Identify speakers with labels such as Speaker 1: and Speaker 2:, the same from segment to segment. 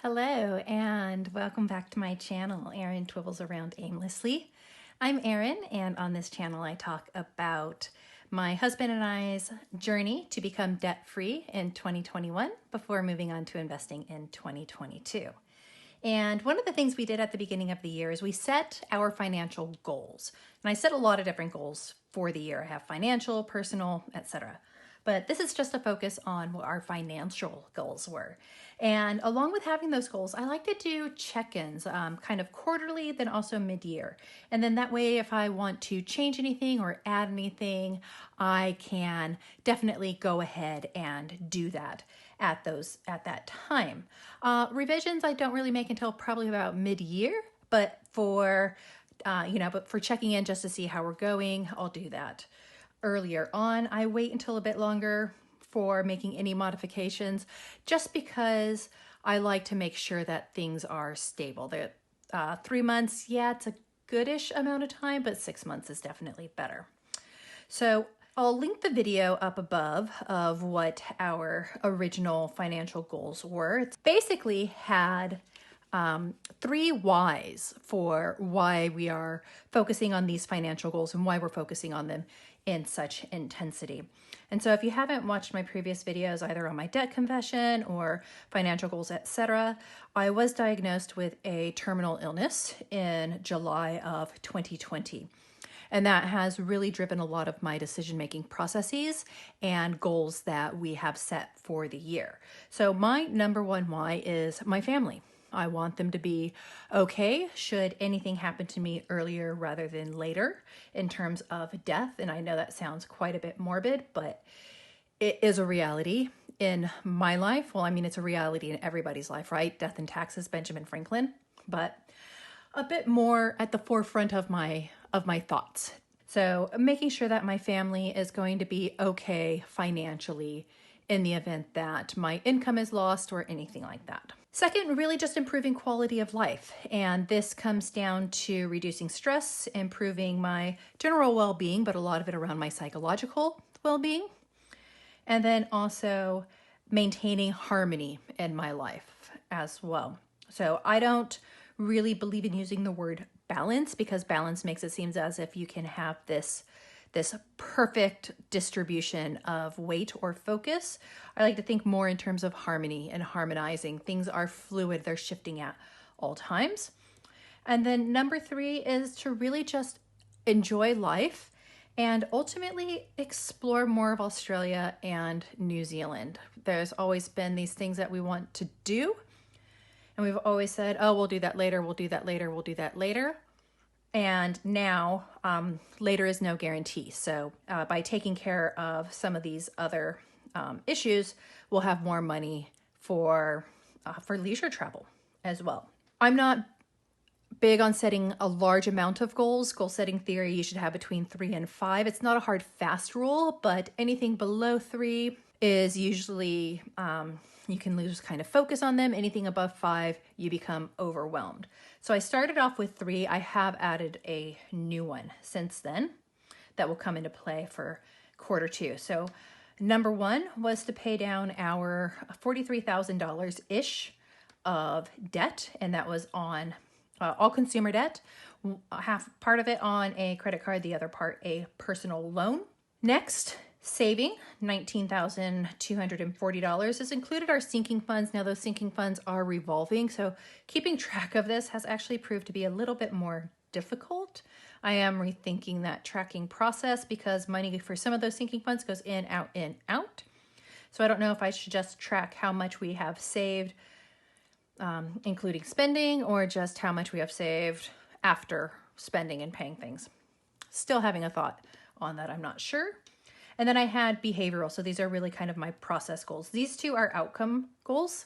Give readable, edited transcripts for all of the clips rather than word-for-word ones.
Speaker 1: Hello and welcome back to my channel, Erin Twibbles Around Aimlessly. I'm Erin, and on this channel I talk about my husband and I's journey to become debt-free in 2021 before moving on to investing in 2022. And one of the things we did at the beginning of the year is we set our financial goals. And I set a lot of different goals for the year. I have financial, personal, etc. But this is just a focus on what our financial goals were. And along with having those goals, I like to do check-ins kind of quarterly, then also mid-year. And then that way, if I want to change anything or add anything, I can definitely go ahead and do that at that time. Revisions I don't really make until probably about mid-year, but for checking in just to see how we're going, I'll do that earlier on. I wait until a bit longer for making any modifications just because I like to make sure that things are stable. 3 months, yeah, it's a goodish amount of time, but 6 months is definitely better. So I'll link the video up above of what our original financial goals were. It's basically had 3 whys for why we are focusing on these financial goals and why we're focusing on them in such intensity. And so if you haven't watched my previous videos, either on my debt confession or financial goals, etc., I was diagnosed with a terminal illness in July of 2020. And that has really driven a lot of my decision-making processes and goals that we have set for the year. So my number one why is my family. I want them to be okay should anything happen to me earlier rather than later in terms of death. And I know that sounds quite a bit morbid, but it is a reality in my life. Well, I mean, it's a reality in everybody's life, right? Death and taxes, Benjamin Franklin, but a bit more at the forefront of my thoughts. So making sure that my family is going to be okay financially in the event that my income is lost or anything like that. Second, really just improving quality of life. And this comes down to reducing stress, improving my general well-being, but a lot of it around my psychological well-being. And then also maintaining harmony in my life as well. So I don't really believe in using the word balance because balance makes it seem as if you can have this perfect distribution of weight or focus. I like to think more in terms of harmony and harmonizing. Things are fluid, they're shifting at all times. And then number 3 is to really just enjoy life and ultimately explore more of Australia and New Zealand. There's always been these things that we want to do. And we've always said, oh, we'll do that later, we'll do that later, we'll do that later. And now later is no guarantee. So by taking care of some of these other issues, we'll have more money for leisure travel as well. I'm not big on setting a large amount of goals. Goal setting theory, you should have between 3 and 5. It's not a hard, fast rule, but anything below 3 is usually, you can lose kind of focus on them. Anything above 5, you become overwhelmed. So I started off with 3. I have added a new one since then that will come into play for quarter 2. So number 1 was to pay down our $43,000-ish of debt, and that was on all consumer debt, half part of it on a credit card, the other part a personal loan. Next, saving $19,240. This included our sinking funds. Now those sinking funds are revolving, so keeping track of this has actually proved to be a little bit more difficult. I am rethinking that tracking process because money for some of those sinking funds goes in, out. So I don't know if I should just track how much we have saved, including spending, or just how much we have saved after spending and paying things. Still having a thought on that, I'm not sure. And then I had behavioral. So these are really kind of my process goals. These 2 are outcome goals.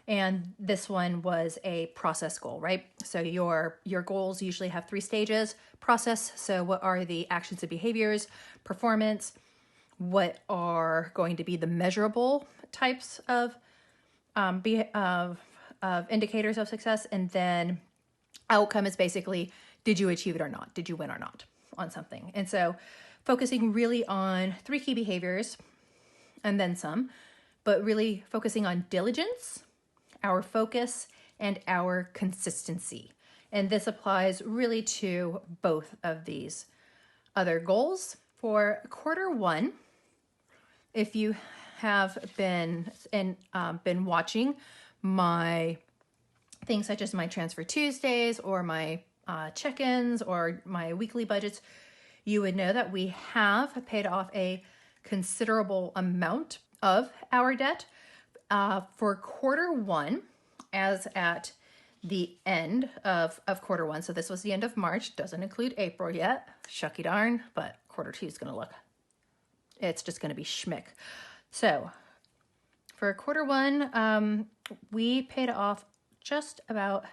Speaker 1: And this one was a process goal, right? So your goals usually have 3 stages. Process, so what are the actions and behaviors? Performance, what are going to be the measurable types of indicators of success? And then outcome is basically, did you achieve it or not? Did you win or not on something? And so focusing really on 3 key behaviors and then some, but really focusing on diligence, our focus, and our consistency. And this applies really to both of these other goals. For quarter one, if you have been watching my things such as my Transfer Tuesdays or my check-ins or my weekly budgets, you would know that we have paid off a considerable amount of our debt. For quarter one, as at the end of quarter one, so this was the end of March, doesn't include April yet, shucky darn, but quarter two is going to look, it's just going to be schmick. So for quarter one, we paid off just about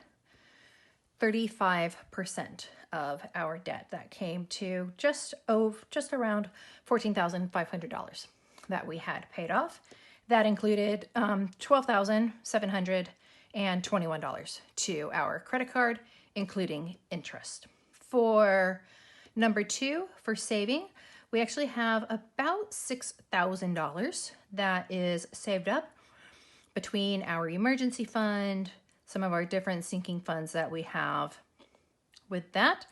Speaker 1: 35% of our debt. That came to just around $14,500 that we had paid off. That included $12,721 to our credit card, including interest. For number two, for saving, we actually have about $6,000 that is saved up between our emergency fund, some of our different sinking funds that we have with that.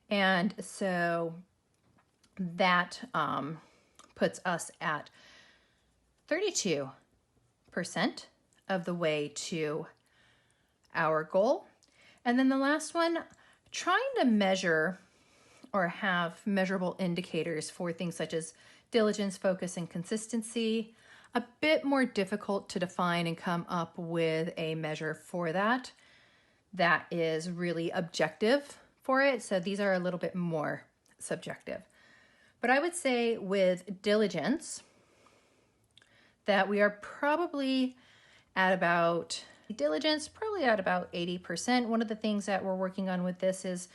Speaker 1: And so that puts us at 32% of the way to our goal. And then the last one, trying to measure or have measurable indicators for things such as diligence, focus, and consistency. A bit more difficult to define and come up with a measure for that is really objective for it. So these are a little bit more subjective. But I would say with diligence that we are probably at about 80%. One of the things that we're working on with this is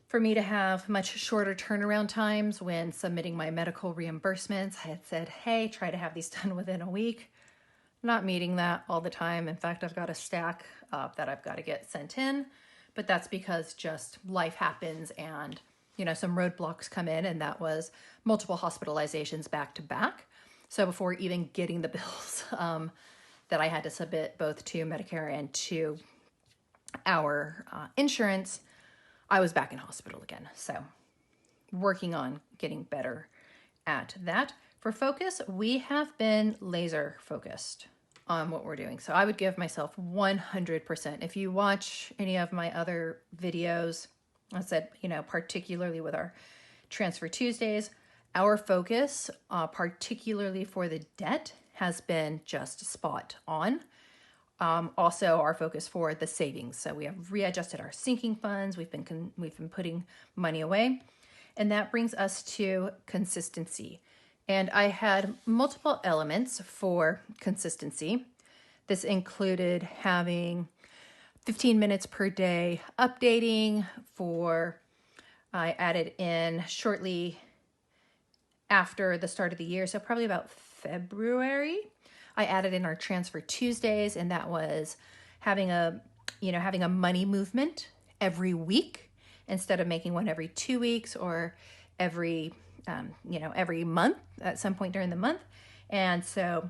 Speaker 1: for me to have much shorter turnaround times when submitting my medical reimbursements. I had said, hey, try to have these done within a week. Not meeting that all the time. In fact, I've got a stack that I've got to get sent in, but that's because just life happens and, some roadblocks come in, and that was multiple hospitalizations back to back. So before even getting the bills that I had to submit both to Medicare and to our insurance, I was back in hospital again. So working on getting better at that. For focus, we have been laser focused on what we're doing. So I would give myself 100%. If you watch any of my other videos, I said, particularly with our Transfer Tuesdays, our focus, particularly for the debt, has been just spot on. Also our focus for the savings. So we have readjusted our sinking funds. We've been putting money away, and that brings us to consistency. And I had multiple elements for consistency. This included having 15 minutes per day updating I added in shortly after the start of the year. So probably about February, I added in our Transfer Tuesdays, and that was having a money movement every week instead of making one every 2 weeks or every month at some point during the month. And so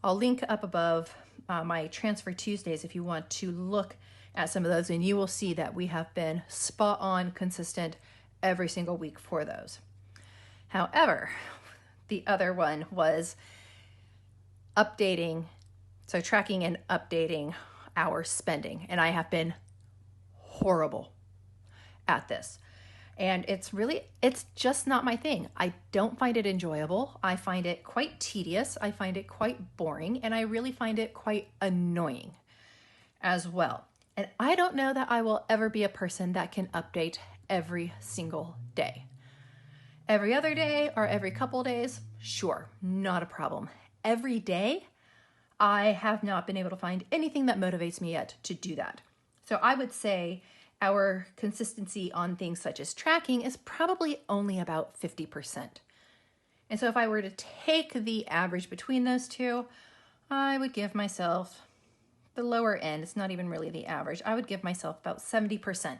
Speaker 1: I'll link up above my Transfer Tuesdays if you want to look at some of those, and you will see that we have been spot on consistent every single week for those. However, the other one was tracking and updating our spending. And I have been horrible at this. And it's just not my thing. I don't find it enjoyable. I find it quite tedious. I find it quite boring. And I really find it quite annoying as well. And I don't know that I will ever be a person that can update every single day. Every other day or every couple days, sure, not a problem. Every day, I have not been able to find anything that motivates me yet to do that. So I would say our consistency on things such as tracking is probably only about 50%. And so if I were to take the average between those two, I would give myself the lower end. It's not even really the average. I would give myself about 70%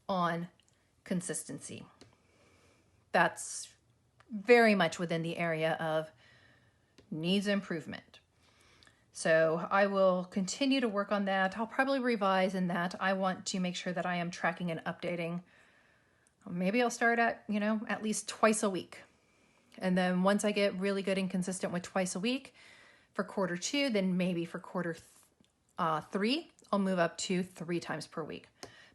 Speaker 1: on consistency. That's very much within the area of needs improvement. So I will continue to work on that. I'll probably revise in that. I want to make sure that I am tracking and updating. Maybe I'll start at, at least twice a week. And then once I get really good and consistent with twice a week for quarter 2, then maybe for quarter 3, I'll move up to 3 times per week.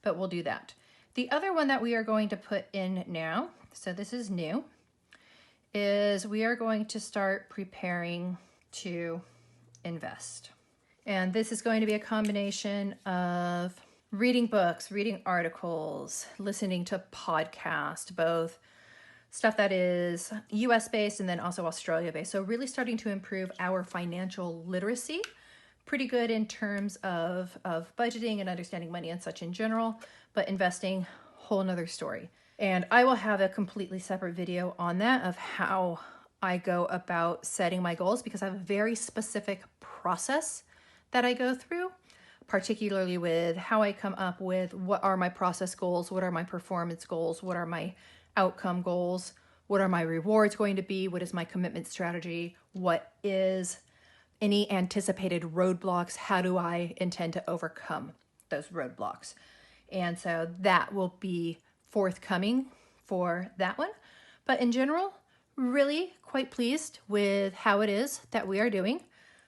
Speaker 1: But we'll do that. The other one that we are going to put in now, so this is new, is we are going to start preparing to invest. And this is going to be a combination of reading books, reading articles, listening to podcasts, both stuff that is US based and then also Australia based. So really starting to improve our financial literacy. Pretty good in terms of budgeting and understanding money and such in general, but investing, whole nother story. And I will have a completely separate video on that of how I go about setting my goals, because I have a very specific process that I go through, particularly with how I come up with what are my process goals, what are my performance goals, what are my outcome goals, what are my rewards going to be, what is my commitment strategy, what is any anticipated roadblocks, how do I intend to overcome those roadblocks. And so that will be forthcoming for that one. But in general, really quite pleased with how it is that we are doing.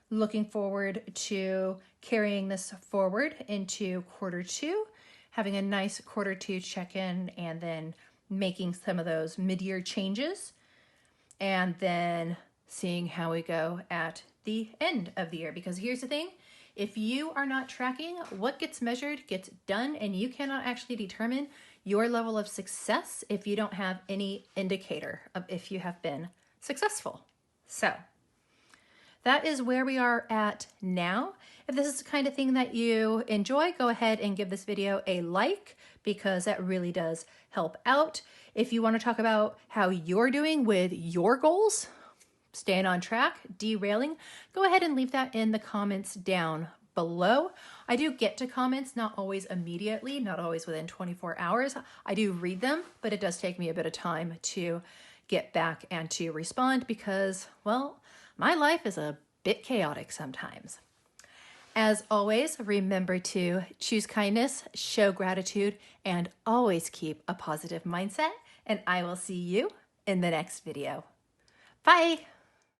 Speaker 1: Looking forward to carrying this forward into quarter 2, having a nice quarter 2 check-in, and then making some of those mid-year changes, and then seeing how we go at the end of the year. Because here's the thing, if you are not tracking what gets measured gets done, and you cannot actually determine your level of success if you don't have any indicator of if you have been successful. So that is where we are at now. If this is the kind of thing that you enjoy, go ahead and give this video a like, because that really does help out. If you want to talk about how you're doing with your goals, staying on track, derailing, go ahead and leave that in the comments down below. I do get to comments, not always immediately, not always within 24 hours. I do read them, but it does take me a bit of time to get back and to respond, because, well, my life is a bit chaotic sometimes. As always, remember to choose kindness, show gratitude, and always keep a positive mindset. And I will see you in the next video. Bye.